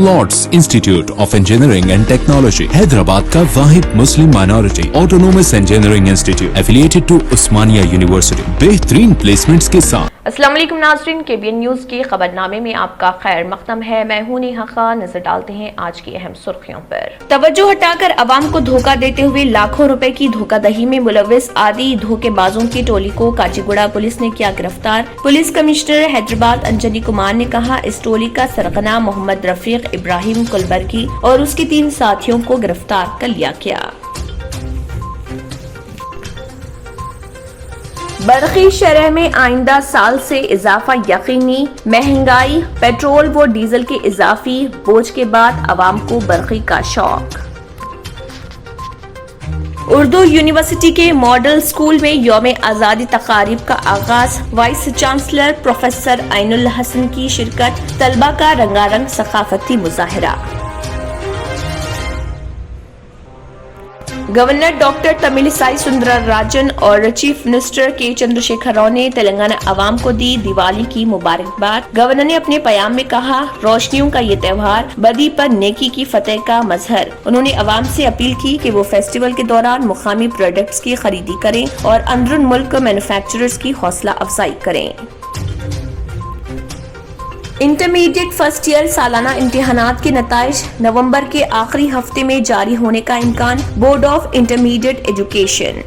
Lord's institute of engineering and technology Hyderabad का वाहिद मुस्लिम minority autonomous engineering institute affiliated to Osmania university बेहतरीन placements के साथ। अस्सलाम वालेकुम नाज़रीन, KBN न्यूज़ के खबरनामे में आपका खैर मक़दम है। मैं हूं नेहा खान। नजर डालते हैं आज की अहम सुर्खियों पर। तवज्जो हटाकर अवाम को धोखा देते हुए लाखों रुपए की धोखाधड़ी में मुलव्विस आदि धोखेबाजों की टोली को काचीगुड़ा पुलिस ने किया गिरफ्तार। पुलिस कमिश्नर हैदराबाद अंजनी कुमार ने कहा, इस टोली का सरगना मोहम्मद रफीक इब्राहिम कुलबर्गी और उसके 3 साथियों को गिरफ्तार कर लिया गया। बरक़ी शरह में आइंदा साल से इजाफा यकीनी। महंगाई, पेट्रोल व डीजल के इजाफी बोझ के बाद अवाम को बरक़ी का शौक। उर्दू यूनिवर्सिटी के मॉडल स्कूल में यौम आज़ादी तकारीब का आगाज। Vice chancellor professor Ainul Hasan की शिरकत। तलबा का रंगारंग सकाफती मुजाहिरा। गवर्नर डॉक्टर तमिलिसाई सुंदरराजन और चीफ मिनिस्टर के चंद्रशेखर राव ने तेलंगाना अवाम को दी दिवाली की मुबारकबाद। गवर्नर ने अपने बयान में कहा, रोशनियों का ये त्योहार बदी पर नेकी की फतेह का मजहर। उन्होंने अवाम से अपील की कि वो फेस्टिवल के दौरान मुकामी प्रोडक्ट्स की खरीदी करें और अंदरून मुल्क मैन्युफैक्चरर्स की हौसला अफजाई करें। इंटरमीडिएट फर्स्ट ईयर सालाना इम्तिहानात के नताइज नवंबर के आखिरी हफ्ते में जारी होने का इम्कान। Board of intermediate education.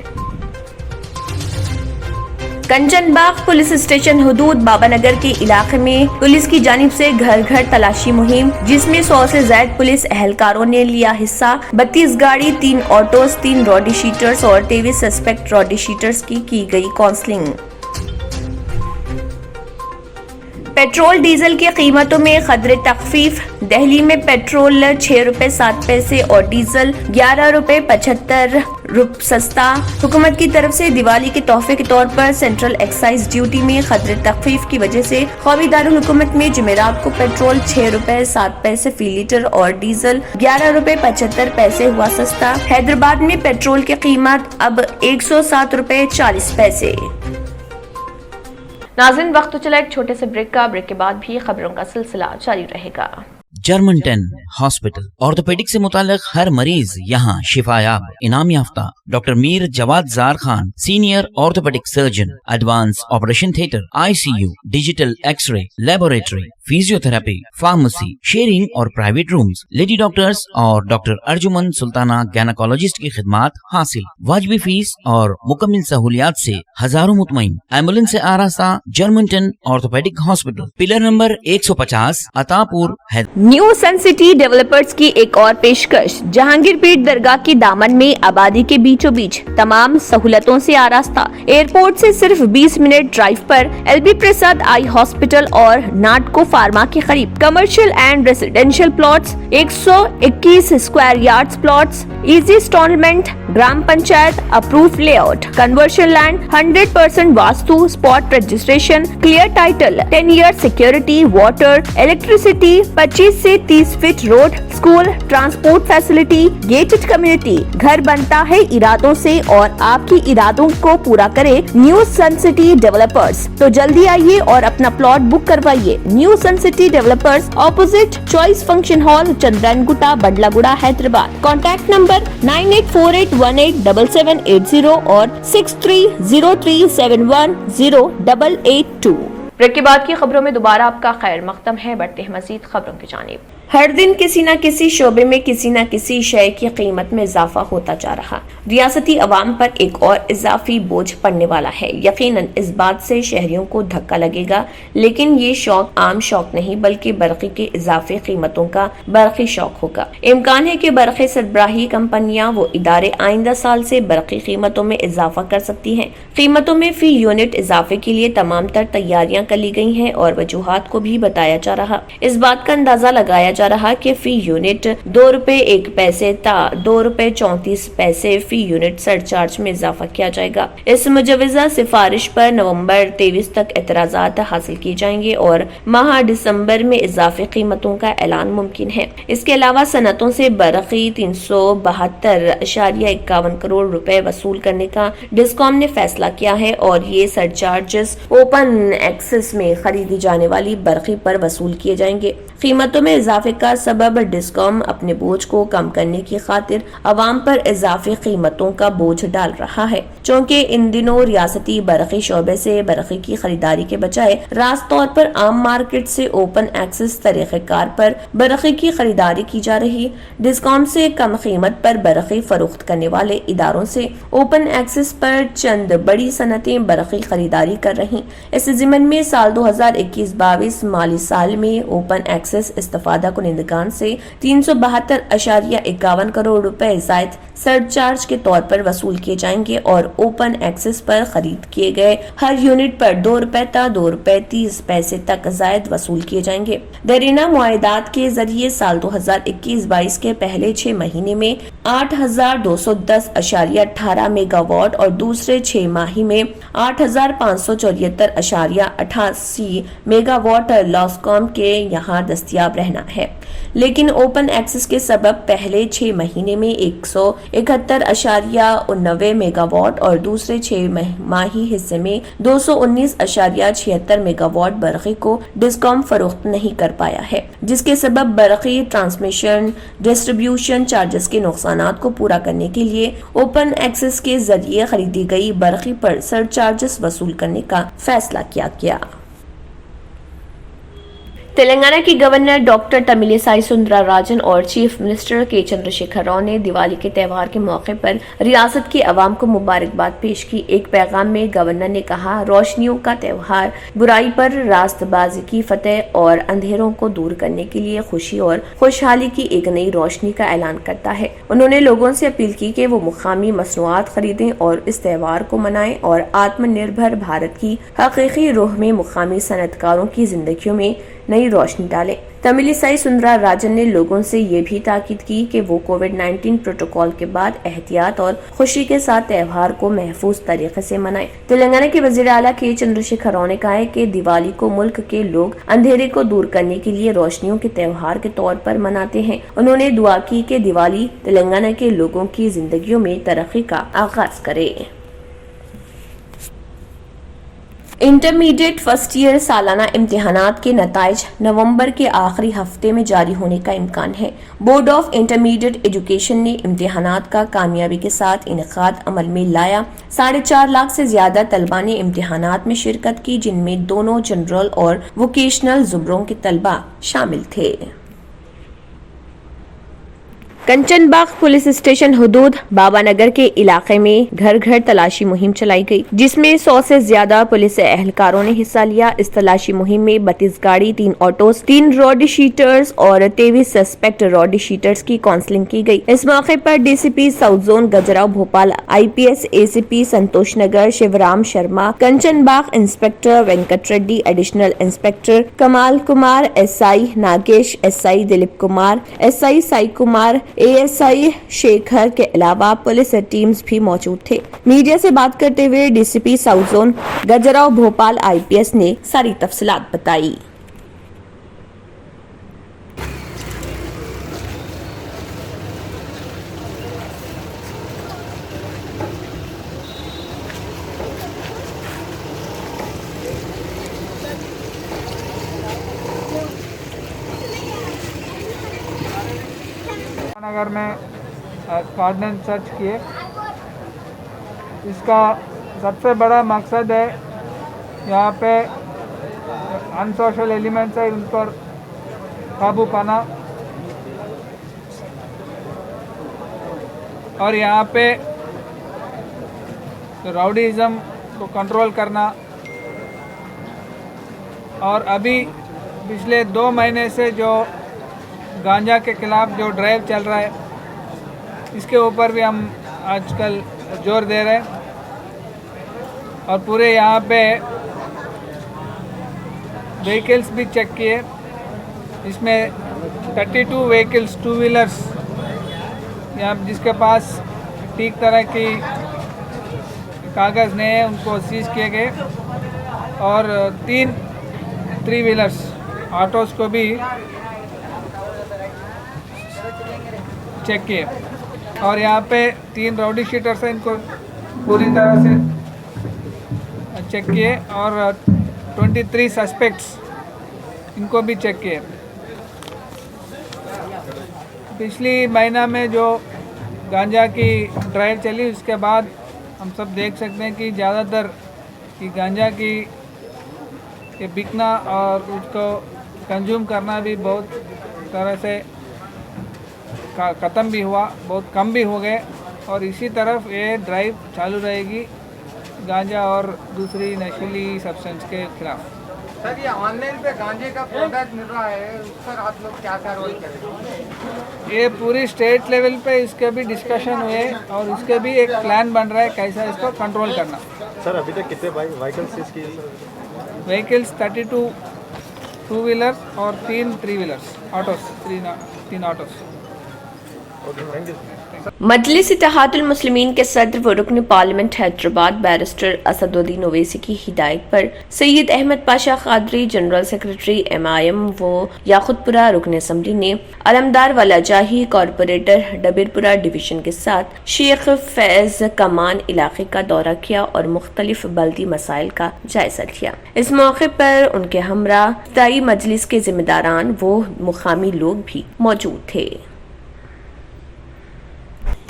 Kanchanbagh police station हुदूद बाबानगर के इलाके में पुलिस की जानिब से घर घर तलाशी मुहिम, जिसमें 100 से ज्यादा पुलिस एहलकारों ने लिया हिस्सा। 32 गाड़ी, 3 ऑटोस, 3 रॉडी शीटर्स और 23 सस्पेक्ट रॉडी शीटर्स की गई काउंसलिंग। पेट्रोल डीजल की कीमतों में कदरे तखफीफ। दिल्ली में पेट्रोल 6 रुपए 7 पैसे और डीजल 11 रुपए 75 सस्ता। हुकूमत की तरफ से दिवाली के तोहफे के तौर पर सेंट्रल एक्साइज ड्यूटी में कदरे तखफीफ की वजह से कौमी दारुल हुकूमत में जुमेरात को पेट्रोल 6 रुपए 7 पैसे फी लीटर और डीजल 11 रुपए 75 पैसे हुआ सस्ता। हैदराबाद में पेट्रोल की कीमत अब 107 रुपए 40 पैसे। नाज़रीन, वक्त तो चला एक छोटे से ब्रेक का। ब्रेक के बाद भी खबरों का सिलसिला जारी रहेगा। जर्मनटन हॉस्पिटल ऑर्थोपेडिक से मुताल्लिक हर मरीज यहाँ शिफायाब। इनाम याफ्ता doctor Mir Jawad Jar Khan, senior orthopaedic surgeon, advance operation theatre, ICU, digital x-ray, laboratory, physiotherapy, pharmacy, sharing और प्राइवेट रूम्स, लेडी डॉक्टर्स और डॉक्टर अर्जुमन सुल्ताना गैनाकोलॉजिस्ट की खिदमात हासिल। वाजिबी फीस और मुकम्मल सहूलियात से हजारों मुतमईन। एम्बुलेंस से आरास्ता Germanton orthopaedic hospital, pillar number 150, Attapur, new sun city developers की एक और पेशकश। जहांगीर पीर दरगाह की दामन में आबादी के बीचों बीच तमाम सहूलतों से आरास्ता। एयरपोर्ट से सिर्फ 20 मिनट ड्राइव पर LB प्रसाद आई हॉस्पिटल और नाटको फार्मा के करीब। Commercial and residential plots, 121 square yards plots, easy installment, gram panchayat approve layout, conversion land, 100% vastu, spot registration, clear title, 10 year security, water, electricity, 25 से 30 feet road, school, transport facility, gated community. घर बनता है इरादों से और आपकी इरादों को पूरा करे न्यू सन सिटी डेवलपर्स। तो जल्दी आइए और अपना प्लॉट बुक करवाइए। New sun city developers, opposite choice function hall, Chandran Gutta, Badlaguda, Hyderabad. Contact number 9848187780 और 6303710882। ब्रेक के बाद की खबरों में दोबारा आपका खैर मक़दम है। बढ़ते हैं मजीद खबरों की जानिब। हर दिन किसी न किसी शोबे में किसी न किसी शय की कीमत में इजाफा होता जा रहा। रियासती अवाम पर एक और इजाफी बोझ पड़ने वाला है। यकीनन इस बात से शहरियों को धक्का लगेगा, लेकिन ये शौक आम शौक नहीं बल्कि बरक़ी के इजाफी कीमतों का बरक़ी शौक होगा। इम्कान है कि बरक़ी सरबराही कंपनियां वो इदारे आइंदा साल से बरक़ी कीमतों में इजाफा कर सकती हैं। कीमतों में फी यूनिट इजाफे के लिए तमाम तर तैयारियां कर ली गई हैं और वजूहात को भी बताया जा रहा। इस बात का अंदाजा लगाया जा रहा कि फी यूनिट 2 रुपए 1 पैसे ता 2 रुपए 34 पैसे फी यूनिट सरचार्ज में इजाफा किया जाएगा। इस मुजवजा सिफारिश पर नवंबर 23 तक एतराजात हासिल किए जाएंगे और माह दिसंबर में इजाफी कीमतों का ऐलान मुमकिन है। इसके अलावा सनतों से बरक़ी 372.51 करोड़ रुपए वसूल करने का डिस्कॉम ने फैसला किया है और ये सरचार्जेस ओपन एक्सेस में खरीदी जाने वाली बरक़ी पर वसूल किए जाएंगे। قیمتوں میں اضافے کا سبب ڈسکام اپنے بوجھ کو کم کرنے کی خاطر عوام پر اضافی قیمتوں کا بوجھ ڈال رہا ہے، چونکہ ان دنوں ریاستی برقی شعبے سے برقی کی خریداری کے بجائے راست طور پر عام مارکیٹ سے اوپن ایکسس طریقہ کار پر برقی کی خریداری کی جا رہی۔ ڈسکام سے کم قیمت پر برقی فروخت کرنے والے اداروں سے اوپن ایکسس پر چند بڑی صنعتیں برقی خریداری کر رہی۔ اس ضمن میں سال 2021-22 مالی سال میں اوپن ایکسس استفادہ کنندگان سے 372.51 کروڑ روپے زائد سرچارج کے طور پر وصول کیے جائیں گے اور اوپن ایکسس پر خرید کیے گئے ہر یونٹ پر 2 روپے تا 2 روپے 30 پیسے تک زائد وصول کیے جائیں گے۔ دیرینہ معاہدات کے ذریعے سال 2021-22 کے پہلے 6 مہینے میں 8,210.18 میگا واٹ اور دوسرے 6 ماہی میں 8,574.88 میگا واٹ لاسکوم کے یہاں دستیاب رہنا ہے، لیکن اوپن ایکسس کے سبب پہلے 6 مہینے میں 171.89 میگا واٹ اور دوسرے 6 ماہی حصے میں 219.76 میگا واٹ برقی کو ڈسکام فروخت نہیں کر پایا ہے، جس کے سبب برقی ٹرانسمیشن ڈسٹریبیوشن چارجز کے نقصانات کو پورا کرنے کے لیے اوپن ایکسس کے ذریعے خریدی گئی برقی پر سر چارجز وصول کرنے کا فیصلہ کیا گیا۔ تلنگانہ کی گورنر ڈاکٹر تمیلی سائی سندرا راجن اور چیف منسٹر کے چندر شیکھر راؤ نے دیوالی کے تہوار کے موقع پر ریاست کے عوام کو مبارکباد پیش کی۔ ایک پیغام میں گورنر نے کہا، روشنیوں کا تہوار برائی پر راست بازی کی فتح اور اندھیروں کو دور کرنے کے لیے خوشی اور خوشحالی کی ایک نئی روشنی کا اعلان کرتا ہے۔ انہوں نے لوگوں سے اپیل کی کہ وہ مقامی مصنوعات خریدیں اور اس تہوار کو منائیں اور آتم نربھر بھارت کی حقیقی روح میں مقامی صنعت کاروں کی زندگیوں میں نئی روشنی ڈالیں۔ تمیلی سائی سندرا راجن نے لوگوں سے یہ بھی تاکید کی کہ وہ کووڈ-19 پروٹوکول کے بعد احتیاط اور خوشی کے ساتھ تہوار کو محفوظ طریقے سے منائیں۔ تلنگانہ کے وزیر اعلیٰ کے چندر شیکھر راؤ نے کہا ہے کہ دیوالی کو ملک کے لوگ اندھیرے کو دور کرنے کے لیے روشنیوں کے تہوار کے طور پر مناتے ہیں۔ انہوں نے دعا کی کہ دیوالی تلنگانہ کے لوگوں کی زندگیوں میں ترقی کا آغاز کرے۔ انٹرمیڈیٹ فرسٹ ایئر سالانہ امتحانات کے نتائج نومبر کے آخری ہفتے میں جاری ہونے کا امکان ہے۔ بورڈ آف انٹرمیڈیٹ ایجوکیشن نے امتحانات کا کامیابی کے ساتھ انعقاد عمل میں لایا۔ 4.5 لاکھ سے زیادہ طلبہ نے امتحانات میں شرکت کی، جن میں دونوں جنرل اور ووکیشنل زمروں کے طلبہ شامل تھے۔ کنچن باغ پولیس اسٹیشن حدود بابا نگر کے علاقے میں گھر گھر تلاشی مہم چلائی گئی، جس میں 100 سے زیادہ پولیس اہلکاروں نے حصہ لیا۔ اس تلاشی مہم میں 32 گاڑی، 3 آٹوز، 3 روڈ شیٹرز اور 23 سسپیکٹ روڈ شیٹرز کی کاؤنسلنگ کی گئی۔ اس موقع پر D C P south zone Gajrao Bhupal, I P S A C P Santosh Nagar Shivram Sharma, Kanchan Bagh inspector Venkat Reddy, additional inspector Kamal Kumar, S I Nagesh, S I Dileep Kumar, S I Sai Kumar, A S I Shekhar کے علاوہ پولیس ٹیمز بھی موجود تھے۔ میڈیا سے بات کرتے ہوئے D C P south zone Gajrao Bhupal I P S نے ساری تفصیلات بتائی۔ नगर में कार्डन सर्च किए। इसका सबसे बड़ा मकसद है यहाँ पे अनसोशल एलिमेंट्स है उन पर काबू पाना और यहाँ पे राउडीज़म को कंट्रोल करना। और अभी पिछले 2 महीने से जो गांजा के खिलाफ जो ड्राइव चल रहा है, इसके ऊपर भी हम आजकल जोर दे रहे हैं। और पूरे यहाँ पे व्हीकल्स भी चेक किए, इसमें 32 व्हीकल्स 2 व्हीलर्स यहाँ जिसके पास ठीक तरह की कागज़ नहीं है उनको सीज किए गए और 3 3 व्हीलर्स ऑटोज़ को भी चेक किए। और यहाँ पे 3 राउडी शीटर्स हैं, इनको पूरी तरह से चेक किए और 23 सस्पेक्ट्स इनको भी चेक किए। पिछली महीना में जो गांजा की ड्राइव चली उसके बाद हम सब देख सकते हैं कि ज़्यादातर कि गांजा की के बिकना और उसको कंज्यूम करना भी बहुत तरह से ख़त्म भी हुआ, बहुत कम भी हो गए और इसी तरफ ये ड्राइव चालू रहेगी गांजा और दूसरी नशीली सब्सटेंस के खिलाफ। सर, ये ऑनलाइन पे गांजे का प्रोडक्ट मिल रहा है, उस पर आप लोग क्या कार्रवाई करेंगे? ये पूरी स्टेट लेवल पे इसके भी डिस्कशन हुए और इसके भी एक प्लान बन रहा है कैसा इसको कंट्रोल करना। सर अभी तक कितने व्हीकल्स सीज किए सर? व्हीकल्स 32 टू व्हीलर्स और 3 3 wheelers autos, 3 autos. Okay, thank you. Majlis Ittehadul Muslimeen के सदर व रुकन पार्लियामेंट हैदराबाद बैरिस्टर असदुद्दीन ओवैसी की हिदायत पर Syed Ahmed Pasha Quadri general secretary MIM व याकुतपुरा रुकन असम्बली ने अलमदार वाला जाही कॉरपोरेटर डबीरपुरा डिवीजन के साथ शेख फैज कमान इलाके का दौरा किया और मुख्तलिफ बल्दी मसाइल का जायजा लिया। इस मौके पर उनके हमरा इफ्ताई मजलिस के जिम्मेदारान व मुकामी लोग भी मौजूद थे।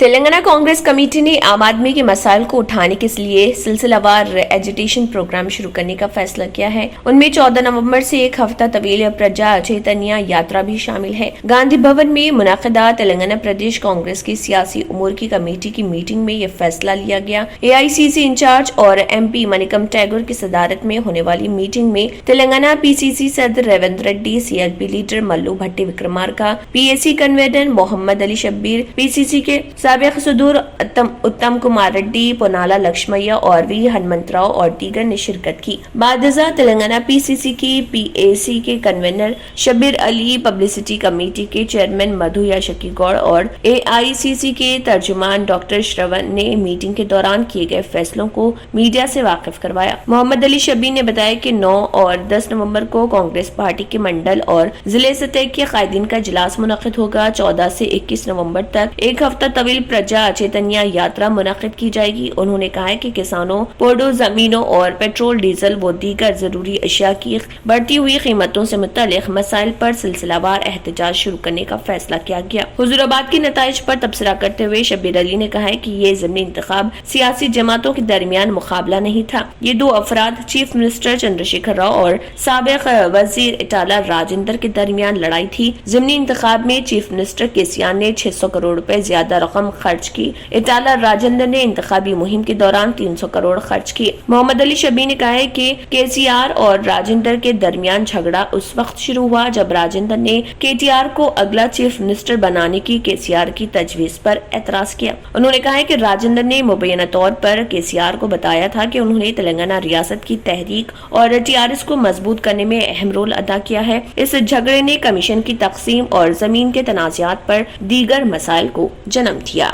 तेलंगाना कांग्रेस कमेटी ने आम आदमी के मसाइल को उठाने के लिए सिलसिलावार एजुटेशन प्रोग्राम शुरू करने का फैसला किया है। उनमें 14 नवंबर से एक हफ्ता तवील प्रजा चैतन्य यात्रा भी शामिल है। गांधी भवन में मुनाकिदा तेलंगाना प्रदेश कांग्रेस की सियासी उमूर की कमेटी की मीटिंग में यह फैसला लिया गया। AICC इंचार्ज और MP मनिकम टैगोर की सदारत में होने वाली मीटिंग में तेलंगाना PCC सदर Revanth Reddy, CLP leader Mallu Bhatti Vikramarka, PAC convener Mohammed Ali Shabbir, PCC के साबिक सदूर उत्तम कुमार रेड्डी, पोनाला लक्ष्मయ్య और वी हनुमंतराव और दीगर ने शिरकत की। बादजा तेलंगाना PCC की PAC के convener Shabbir Ali, publicity committee के चेयरमैन मधु याशकी गौड़ और AICC के तर्जुमान डॉक्टर श्रवण ने मीटिंग के दौरान किए गए फैसलों को मीडिया से वाकिफ करवाया। मोहम्मद अली शब्बीर ने बताया कि 9 और 10 नवंबर को कांग्रेस पार्टी के मंडल और जिले सतह के कायदीन का इजलास मुनक्किद होगा। 14 से 21 नवंबर तक एक हफ्ता तवील प्रजा चैतन्य यात्रा मुनक्किद की जाएगी। उन्होंने कहा है कि किसानों, पोडो जमीनों और पेट्रोल, डीजल व दीगर जरूरी अशिया की बढ़ती हुई कीमतों से मुतालिक मसाइल पर सिलसिलावार एहतजाज शुरू करने का फैसला किया गया। हुजूराबाद की नताइज पर तबसरा करते हुए शब्बीर अली ने कहा है कि ये ज़िमनी इंतखाब सियासी जमातों के दरमियान मुकाबला नहीं था। ये 2 अफराद चीफ मिनिस्टर चंद्रशेखर राव और साबिक वजीर इटाला राजेंद्र के दरमियान लड़ाई थी। ज़िमनी इंतखाब में चीफ मिनिस्टर केसीआर ने 600 करोड़ रुपए ज्यादा रकम खर्च की। इटाला राजेंद्र ने इंतखाबी मुहिम के दौरान 300 करोड़ खर्च किए। मोहम्मद अली शब्बीर ने कहा है कि केसीआर और राजेंद्र के दरमियान झगड़ा उस वक्त शुरू हुआ जब राजेंद्र ने KTR को अगला चीफ मिनिस्टर बनाने की KCR की तजवीज पर एतराज किया। उन्होंने कहा है कि राजेंद्र ने मुबैना तौर पर KCR को बताया था कि उन्होंने तेलंगाना रियासत की तहरीक और TRS को मजबूत करने में अहम रोल अदा किया है। इस झगड़े ने कमीशन की तकसीम और जमीन के तनाज़ात पर दीगर मसाइल को जन्म दिया।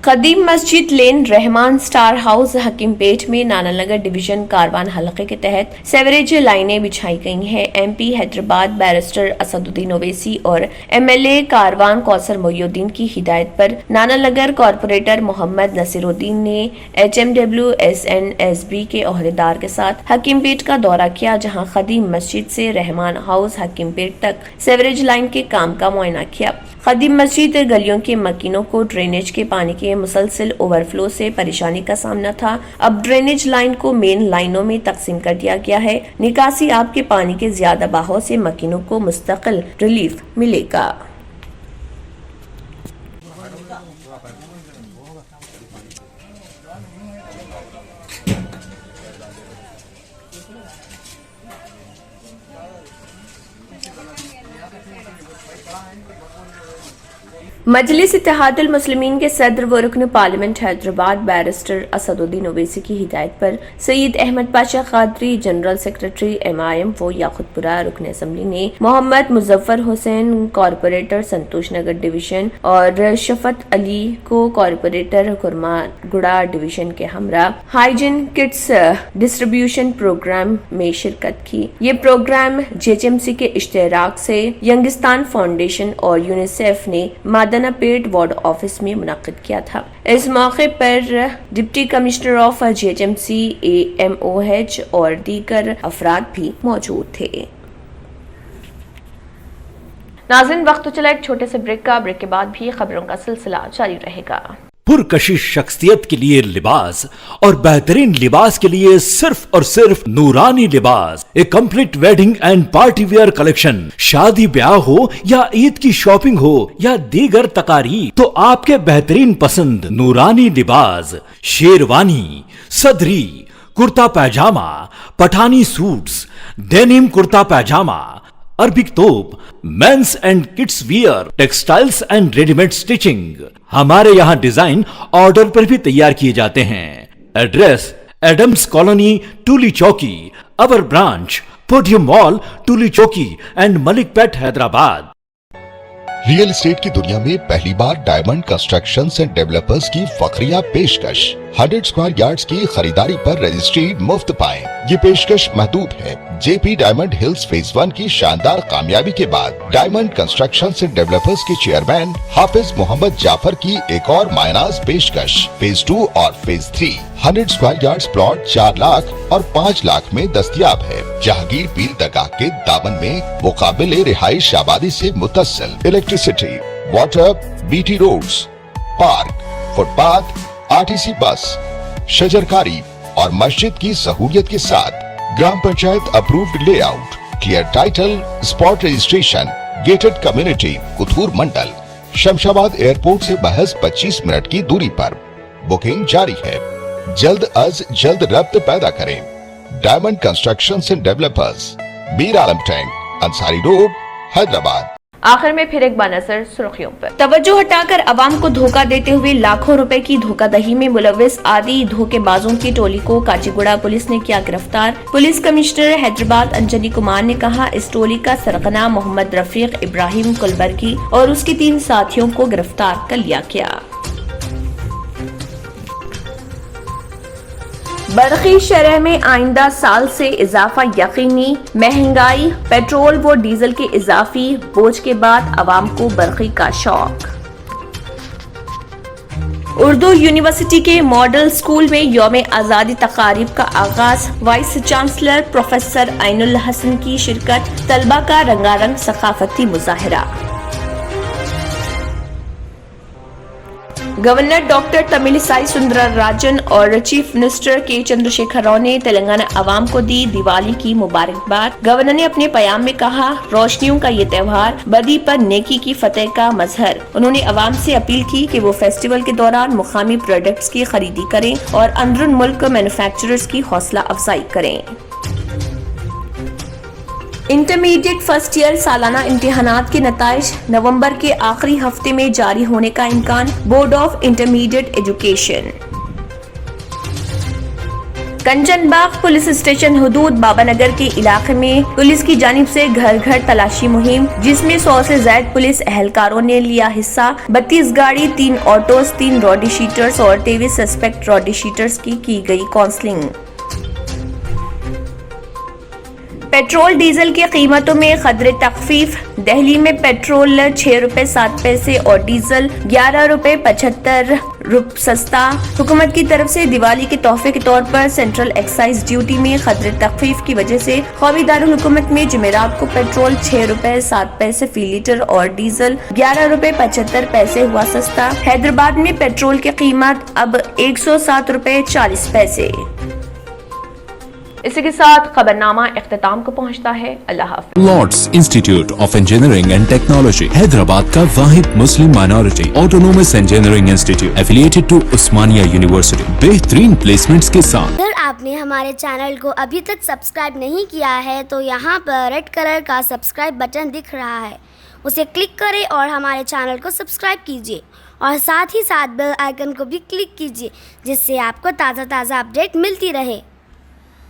कदीम मस्जिद लेन रहमान स्टार हाउस हकीमपेट में नानानगर डिवीजन कारवान हलके के तहत सेवरेज लाइनें बिछाई गई हैं। MP हैदराबाद बैरिस्टर असदुद्दीन ओवैसी और MLA कारवान कौसर मोइनुद्दीन की हिदायत पर नानानगर कॉरपोरेटर मोहम्मद नसीरुद्दीन ने HMW SNSB के ओहदेदार के साथ हकीमपेट का दौरा किया, जहां कदीम मस्जिद से रहमान हाउस हकीमपेट तक सेवरेज लाइन के काम का मुआयना किया। कदीम मस्जिद गलियों के मकीनों को ड्रेनेज के पानी के मुसलसल ओवरफ्लो से परेशानी का सामना था। अब ड्रेनेज लाइन को मेन लाइनों में तकसीम कर दिया गया है। निकासी आब के पानी के ज्यादा बहाव से मकीनों को मुस्तकिल रिलीफ मिलेगा। मजलिस इत्तेहादुल मुस्लिमीन के सदर व रुकन पार्लियामेंट हैदराबाद बैरिस्टर असदुद्दीन ओवैसी की हिदायत पर Syed Ahmed Pasha Quadri general secretary MIM व याकुतपुरा रुकन असम्बली ने मोहम्मद मुजफ्फर हुसैन कॉरपोरेटर संतोष नगर डिवीजन और शफत अली को कॉरपोरेटर कुरमागुड़ा डिवीजन के हमरा हाइजीन किट्स डिस्ट्रीब्यूशन प्रोग्राम में शिरकत की। ये प्रोग्राम JHMC के इश्तेराक से यंगिस्तान फाउंडेशन और यूनिसेफ ने पेट वार्ड ऑफिस में मुनक्किद किया था। इस मौके पर deputy commissioner of JHMC AMOH और दीगर अफराद भी मौजूद थे। नाज़रीन, वक्त तो चला एक छोटे से ब्रेक का। ब्रेक के बाद भी खबरों का सिलसिला जारी रहेगा। पुरकशिश शख्सियत के लिए लिबास और बेहतरीन लिबास के लिए सिर्फ और सिर्फ नूरानी लिबास, a complete wedding and party wear collection. शादी ब्याह हो या ईद की शॉपिंग हो या दीगर तकारीब, तो आपके बेहतरीन पसंद नूरानी लिबास, शेरवानी, सदरी, kurta pyjama, Pathani suits, denim kurta pyjama, Arabic thobe, men's and kids wear, textiles and readymade stitching. हमारे यहाँ डिजाइन ऑर्डर पर भी तैयार किए जाते हैं। एड्रेस एडम्स कॉलोनी, टूली चौकी। अवर ब्रांच पोडियम मॉल, टूली चौकी एंड मलिकपेट, हैदराबाद। रियल एस्टेट की दुनिया में पहली बार डायमंड कंस्ट्रक्शंस एंड डेवलपर्स की फखरिया पेशकश। 100 स्क्वायर यार्ड्स की खरीदारी पर रजिस्ट्री मुफ्त पाएं। ये पेशकश महदूद है। जेपी डायमंड हिल्स फेज 1 की शानदार कामयाबी के बाद डायमंड कंस्ट्रक्शंस एंड डेवलपर्स के चेयरमैन हाफिज मोहम्मद जाफर की एक और मायनाज पेशकश। फेज 2 और phase 3 100 square yards plot 4 lakh और 5 लाख में दस्तयाब है। जहांगीर पीर दरगाह के दामन में मुकाबिले रिहाइश आबादी से मुतस्सिल electricity, water, BT roads, park, footpath, RTC bus, शजरकारी और मस्जिद की सहूलियत के साथ ग्राम panchayat approved layout, clear title, spot registration, gated community, Kothur mandal, Shamshabad airport से महज 25 मिनट की दूरी पर। बुकिंग जारी है। जल्द अज जल्द रब्त पैदा करें। Diamond constructions and developers, Mir Alam tank, Ansari road, Hyderabad. आखिर में फिर एक बार नजर सुर्खियों पर। तवज्जो हटाकर अवाम को धोखा देते हुए लाखों रुपए की धोखाधड़ी में मुलव्विस आदि धोखेबाजों की टोली को काचीगुड़ा पुलिस ने किया गिरफ्तार। पुलिस कमिश्नर हैदराबाद अंजनी कुमार ने कहा, इस टोली का सरगना मोहम्मद रफीक इब्राहिम कुलबर्गी और उसके 3 साथियों को गिरफ्तार कर लिया गया। बरखी शरह में आइंदा साल से इजाफा यकीनी। महंगाई, पेट्रोल व डीजल के इजाफी बोझ के बाद अवाम को बरखी का शौक। उर्दू यूनिवर्सिटी के मॉडल स्कूल में यौम आज़ादी तकारीब का आगाज। Vice chancellor professor Ainul Hasan की शिरकत। तलबा का रंगारंग सकाफती मुजाहिरा। गवर्नर डॉक्टर तमिलिसाई सुंदरराजन और चीफ मिनिस्टर के चंद्रशेखर राव ने तेलंगाना अवाम को दी दिवाली की मुबारकबाद। गवर्नर ने अपने बयान में कहा, रोशनियों का ये त्योहार बदी पर नेकी की फतेह का मजहर। उन्होंने अवाम से अपील की कि वो फेस्टिवल के दौरान मुकामी प्रोडक्ट्स की खरीदी करें और अंदरून मुल्क मैन्युफैक्चरर्स की हौसला अफजाई करें। इंटरमीडिएट फर्स्ट ईयर सालाना इम्तिहानात के नताइज नवंबर के आखिरी हफ्ते में जारी होने का इम्कान। Board of intermediate education. Kanchanbagh police station हुदूद बाबानगर के इलाके में पुलिस की जानिब से घर घर तलाशी मुहिम, जिसमें 100 से ज्यादा पुलिस एहलकारों ने लिया हिस्सा। 32 गाड़ी, 3 ऑटोस, 3 रॉडी शीटर्स और 23 सस्पेक्ट रॉडी शीटर्स की गई काउंसलिंग। पेट्रोल डीजल की कीमतों में कदरे तखफीफ। दिल्ली में पेट्रोल 6 रुपए 7 पैसे और डीजल 11 रुपए 75 सस्ता। हुकूमत की तरफ से दिवाली के तोहफे के तौर पर सेंट्रल एक्साइज ड्यूटी में कदरे तखफीफ की वजह से कौमी दारुल हुकूमत में जुमेरात को पेट्रोल 6 रुपए 7 पैसे फी लीटर और डीजल 11 रुपए 75 पैसे हुआ सस्ता। हैदराबाद में पेट्रोल की कीमत अब 107 रुपए 40 पैसे। इसी के साथ खबरनामा इख्तिताम को पहुंचता है। अल्लाह हाफ़िज़। Lords institute of engineering and technology, Hyderabad का वाहिद मुस्लिम minority autonomous engineering institute affiliated to Osmania university, बेहतरीन प्लेसमेंट्स के साथ। अगर आपने हमारे चैनल को अभी तक सब्सक्राइब नहीं किया है तो यहाँ पर रेड कलर का सब्सक्राइब बटन दिख रहा है, उसे क्लिक करें और हमारे चैनल को सब्सक्राइब कीजिए और साथ ही साथ बेल आइकन को भी क्लिक कीजिए, जिससे आपको ताज़ा अपडेट मिलती रहे।